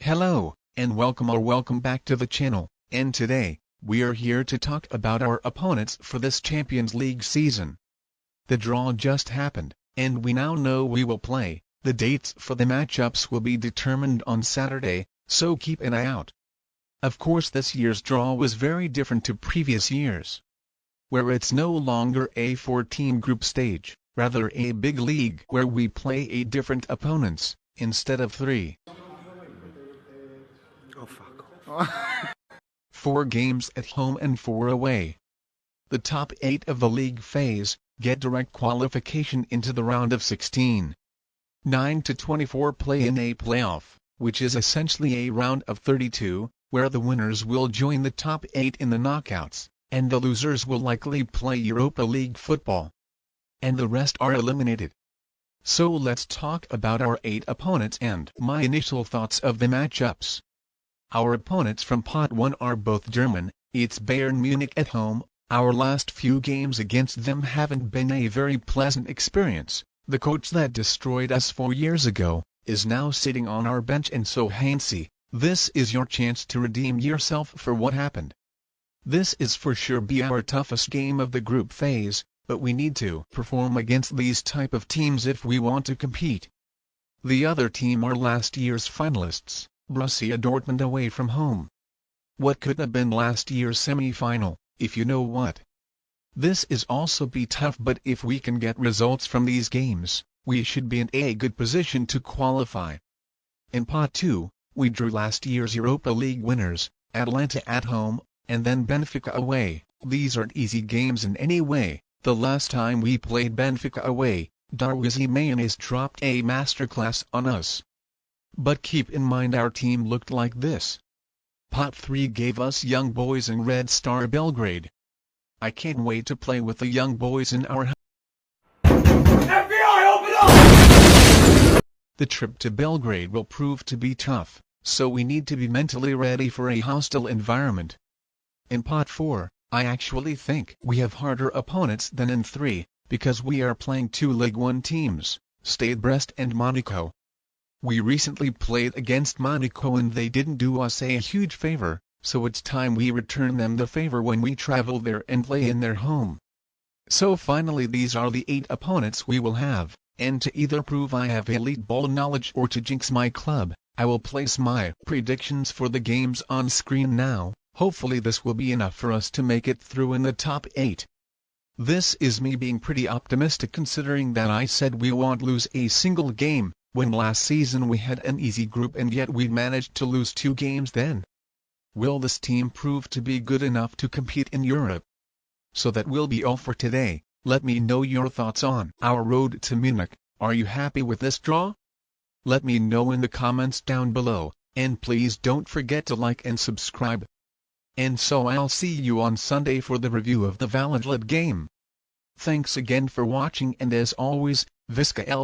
Hello, and welcome back to the channel, and today, we are here to talk about our opponents for this Champions League season. The draw just happened, and we now know we will play. The dates for the matchups will be determined on Saturday, so keep an eye out. Of course, this year's draw was very different to previous years, where it's no longer a 4-team group stage, rather a big league where we play 8 different opponents, instead of 3. Oh fuck. 4 games at home and 4 away. The top 8 of the league phase get direct qualification into the round of 16. 9 to 24 play in a playoff, which is essentially a round of 32, where the winners will join the top 8 in the knockouts, and the losers will likely play Europa League football. And the rest are eliminated. So let's talk about our 8 opponents and my initial thoughts of the matchups. Our opponents from Pot 1 are both German. It's Bayern Munich at home. Our last few games against them haven't been a very pleasant experience. The coach that destroyed us 4 years ago is now sitting on our bench, and so Hansi, this is your chance to redeem yourself for what happened. This is for sure be our toughest game of the group phase, but we need to perform against these type of teams if we want to compete. The other team are last year's finalists, Borussia Dortmund away from home. What could have been last year's semi-final, if you know what? This is also be tough, but if we can get results from these games, we should be in a good position to qualify. In Pot 2, we drew last year's Europa League winners, Atalanta at home, and then Benfica away. These aren't easy games in any way. The last time we played Benfica away, Darwizi Mayonnaise dropped a masterclass on us. But keep in mind our team looked like this. Pot 3 gave us young boys in Red Star Belgrade. I can't wait to play with the young boys in our house. FBI, open up! The trip to Belgrade will prove to be tough, so we need to be mentally ready for a hostile environment. In Pot 4, I actually think we have harder opponents than in 3, because we are playing 2 Ligue 1 teams, Stade Brest and Monaco. We recently played against Monaco and they didn't do us a huge favor, so it's time we return them the favor when we travel there and play in their home. So finally, these are the 8 opponents we will have, and to either prove I have elite ball knowledge or to jinx my club, I will place my predictions for the games on screen now. Hopefully this will be enough for us to make it through in the top 8. This is me being pretty optimistic, considering that I said we won't lose a single game, when last season we had an easy group and yet we managed to lose 2 games then. Will this team prove to be good enough to compete in Europe? So that will be all for today. Let me know your thoughts on our road to Munich. Are you happy with this draw? Let me know in the comments down below, and please don't forget to like and subscribe. And so I'll see you on Sunday for the review of the Valladolid game. Thanks again for watching, and as always, Visca L.